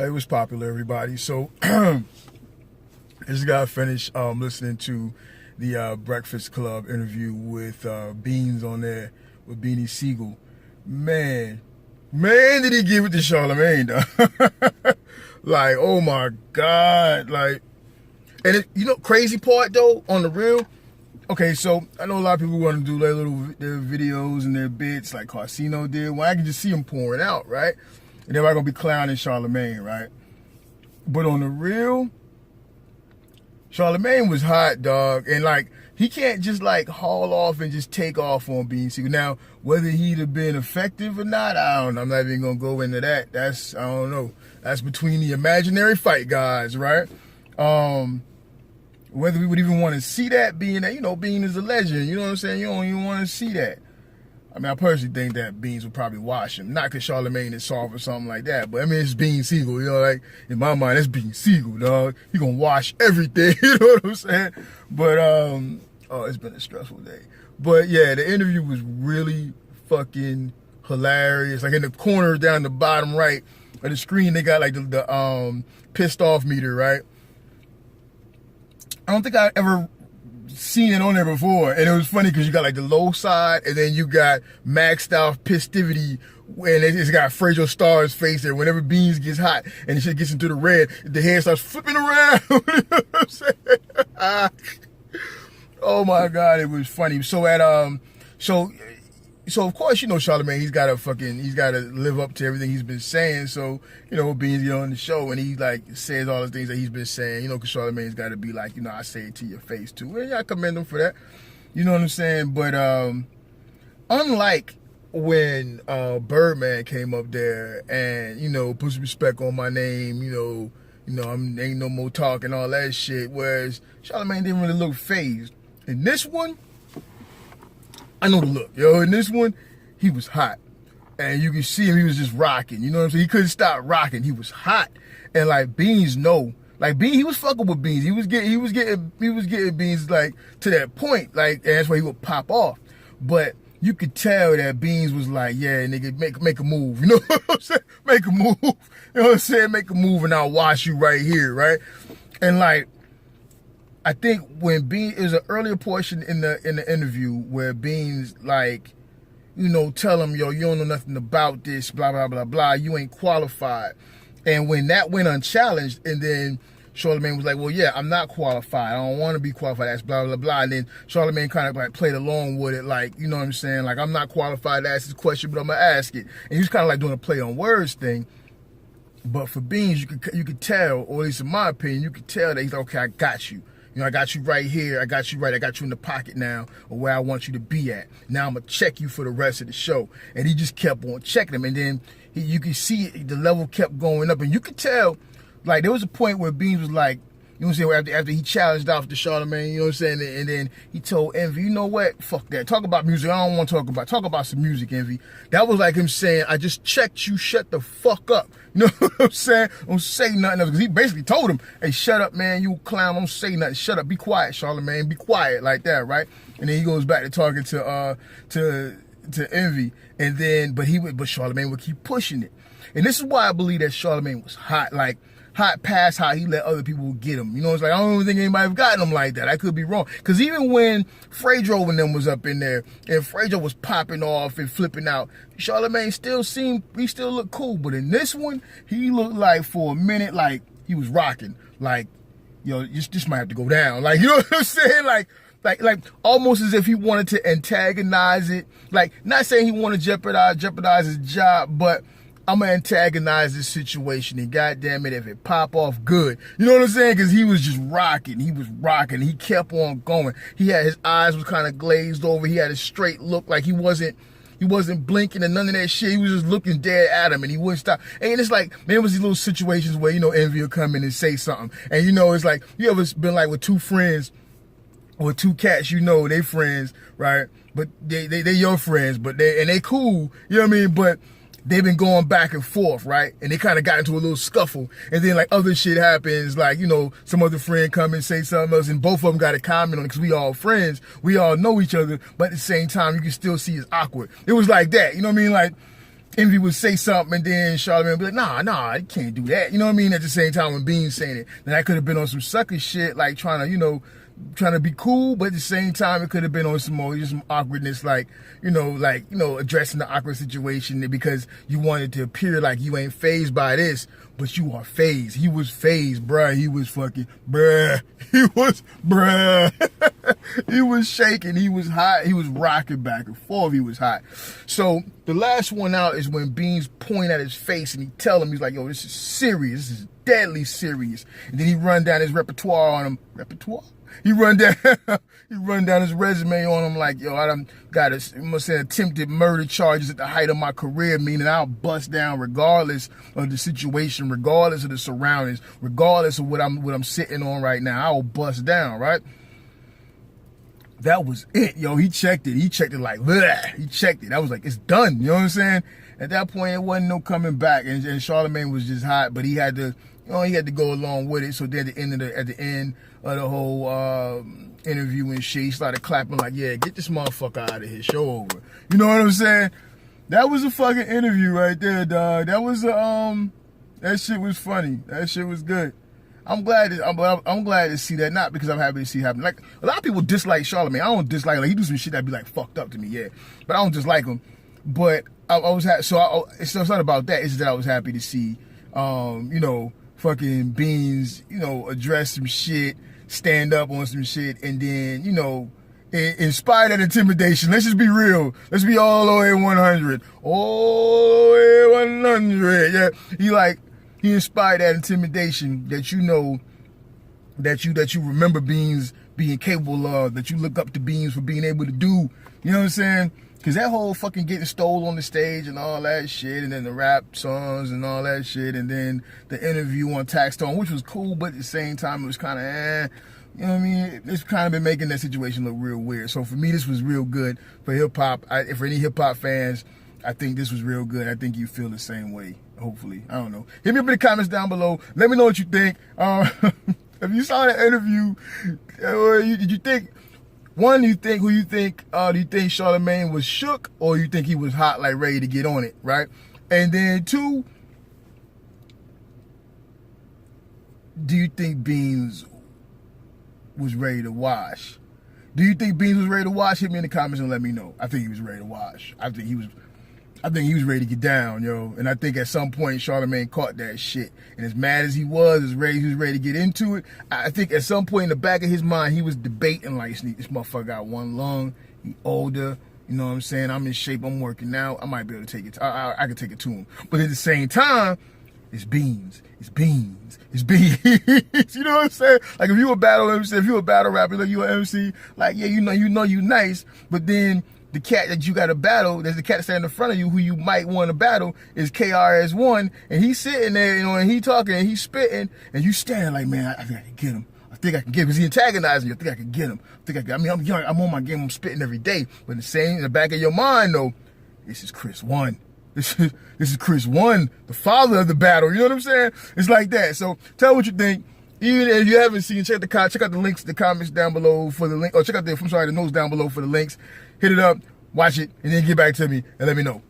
it was popular, everybody. So I just got finished listening to the Breakfast Club interview with Beans on there with Beanie Sigel. Man, did he give it to Charlemagne, though. Like, oh my God. Like, and crazy part though, on the real. Okay, so I know a lot of people want to do their videos and their bits like Carsino did. Well, I can just see them pouring out, right? And everybody gonna be clowning Charlemagne, right? But on the real, Charlemagne was hot, dog. And like, he can't just like haul off and just take off on Beanie Sigel. Now, whether he'd have been effective or not, I don't know. I'm not even gonna go into that. I don't know. That's between the imaginary fight guys, right? Whether we would even want to see that, being that, Bean is a legend. You know what I'm saying? You don't even want to see that. I mean, I personally think that Beans would probably wash him. Not because Charlemagne is soft or something like that, but I mean, it's Beanie Sigel. Like, in my mind, it's Beanie Sigel, dog. He gonna wash everything, you know what I'm saying? But, it's been a stressful day. But yeah, the interview was really fucking hilarious. Like, in the corner down the bottom right of the screen, they got like the pissed off meter, right? I don't think I ever seen it on there before, and it was funny because you got like the low side, and then you got maxed out pistivity, and it's got Fraser Starr's face there. Whenever Beans gets hot and the shit gets into the red, the hair starts flipping around. You know what I'm saying? Oh my God, it was funny. So so of course, Charlemagne, he's got to live up to everything he's been saying. So, Beans get on the show and he like says all the things that he's been saying, because Charlemagne's got to be like, I say it to your face too. And I commend him for that. You know what I'm saying? But unlike when Birdman came up there and, put some respect on my name, ain't no more talk and all that shit, whereas Charlemagne didn't really look phased. In this one, I know the look, in this one, he was hot. And you can see him, he was just rocking. You know what I'm saying? He couldn't stop rocking. He was hot. And like Beans he was fucking with Beans. He was getting Beans like to that point. Like, and that's why he would pop off. But you could tell that Beans was like, yeah, nigga, make a move. You know what I'm saying? Make a move. You know what I'm saying? Make a move and I'll wash you right here, right? And like, I think when Beans, there's an earlier portion in the interview where Beans like, tell him, yo, you don't know nothing about this, blah, blah, blah, blah, you ain't qualified. And when that went unchallenged, and then Charlemagne was like, well, yeah, I'm not qualified. I don't want to be qualified. That's blah, blah, blah. And then Charlemagne kind of like played along with it, like, you know what I'm saying? Like, I'm not qualified to ask this question, but I'm going to ask it. And he was kind of like doing a play on words thing. But for Beans, you could tell, or at least in my opinion, you could tell that he's like, okay, I got you. I got you right here. I got you in the pocket now, or where I want you to be at. Now I'm going to check you for the rest of the show. And he just kept on checking him. And then you could see the level kept going up. And you could tell, like, there was a point where Beans was like, you know what I'm saying, after he challenged off to Charlemagne, you know what I'm saying? And then he told Envy, you know what? Fuck that. Talk about music. I don't want to talk about some music, Envy. That was like him saying, I just checked you, shut the fuck up. You know what I'm saying? Don't say nothing else. Because he basically told him, hey, shut up, man. You clown. Don't say nothing. Shut up. Be quiet, Charlemagne. Be quiet like that, right? And then he goes back to talking to Envy. And then, but Charlemagne would keep pushing it. And this is why I believe that Charlemagne was hot. Like, hot past how he let other people get him. It's like, I don't even think anybody have gotten him like that. I could be wrong. Because even when Fredro and them was up in there, and Fredro was popping off and flipping out, Charlemagne still looked cool. But in this one, he looked like for a minute, like he was rocking. Like, this might have to go down. Like, you know what I'm saying? Like almost as if he wanted to antagonize it. Like, not saying he wanted to jeopardize his job, but I'm going to antagonize this situation, and goddamn it, if it pop off, good. You know what I'm saying? Because he was just rocking. He was rocking. He kept on going. His eyes was kind of glazed over. He had a straight look, like he wasn't blinking and none of that shit. He was just looking dead at him, and he wouldn't stop. And it's like, man, it was these little situations where, Envy will come in and say something. And, it's like, you ever been like with two friends or two cats, they friends, right? But they your friends, but they cool. You know what I mean? But they've been going back and forth, right? And they kind of got into a little scuffle. And then like other shit happens, like, some other friend come and say something else, and both of them got a comment on it because we all friends. We all know each other, but at the same time, you can still see it's awkward. It was like that, you know what I mean? Like, Envy would say something and then Charlamagne would be like, nah, you can't do that. You know what I mean? At the same time when Beans saying it. Then I could have been on some sucker shit, like trying to be cool, but at the same time it could have been on some more just some awkwardness, like addressing the awkward situation because you wanted to appear like you ain't fazed by this, but you are fazed. He was fazed, bruh. He was fucking bruh. He was bruh. He was shaking. He was hot. He was rocking back and forth. He was hot. So the last one out is when Beans point at his face and he tell him, he's like, yo, this is serious. This is deadly serious. And then he run down his repertoire on him. Repertoire? He run down his resume on him like, yo, I done got attempted murder charges at the height of my career, meaning I'll bust down regardless of the situation, regardless of the surroundings, regardless of what I'm sitting on right now. I will bust down, right? That was it, yo. He checked it. He checked it like, bleh. He checked it. I was like, it's done. You know what I'm saying? At that point, it wasn't no coming back, and Charlamagne was just hot, but he had to go along with it. So then at the end of the whole interview and shit, he started clapping like, yeah, get this motherfucker out of here, show over. You know what I'm saying? That was a fucking interview right there, dog. That was that shit was funny. That shit was good. I'm glad to see that, not because I'm happy to see it happen. Like, a lot of people dislike Charlamagne. I don't dislike him. Like, he do some shit that be like fucked up to me, yeah. But I don't dislike him. But I was happy. So it's not about that. It's that I was happy to see, fucking Beans, address some shit, stand up on some shit, and then, inspire that intimidation. Let's just be real. Let's be all the way 100. All the way 100. Yeah. He inspired that intimidation that that you remember Beans being capable of, that you look up to Beans for being able to do. You know what I'm saying? Because that whole fucking getting stole on the stage and all that shit, and then the rap songs and all that shit, and then the interview on Taxstone, which was cool, but at the same time, it was kind of, you know what I mean? It's kind of been making that situation look real weird. So for me, this was real good for hip-hop. For any hip-hop fans, I think this was real good. I think you feel the same way, hopefully. I don't know. Hit me up in the comments down below. Let me know what you think. If you saw the interview, did you think... One, do you think Charlamagne was shook, or you think he was hot, like ready to get on it, right? And then two, do you think Beans was ready to wash? Do you think Beans was ready to wash? Hit me in the comments and let me know. I think he was ready to wash. I think he was ready to get down, yo. And I think at some point Charlamagne caught that shit. And as mad as he was ready to get into it. I think at some point in the back of his mind, he was debating like, this motherfucker got one lung, he older, you know what I'm saying? I'm in shape, I'm working out, I might be able to take it. I could take it to him. But at the same time, it's Beans. It's Beans. It's Beans. You know what I'm saying? Like, if you a battle MC, if you a battle rapper, like you an MC, like, yeah, you know you nice, but then the cat that you got to battle, there's the cat standing in front of you who you might want to battle is KRS-One, and he's sitting there, and he talking, and he's spitting, and you standing like, man, I think I can get him. I think I can get him, because he antagonizing you. I think I can get him. I'm young, I'm on my game, I'm spitting every day. But in the back of your mind, though, this is Chris One. This is Chris One, the father of the battle. You know what I'm saying? It's like that. So tell what you think. Even if you haven't seen, check out the links, the comments down below for the link, or check out the notes down below for the links. Hit it up, watch it, and then get back to me and let me know.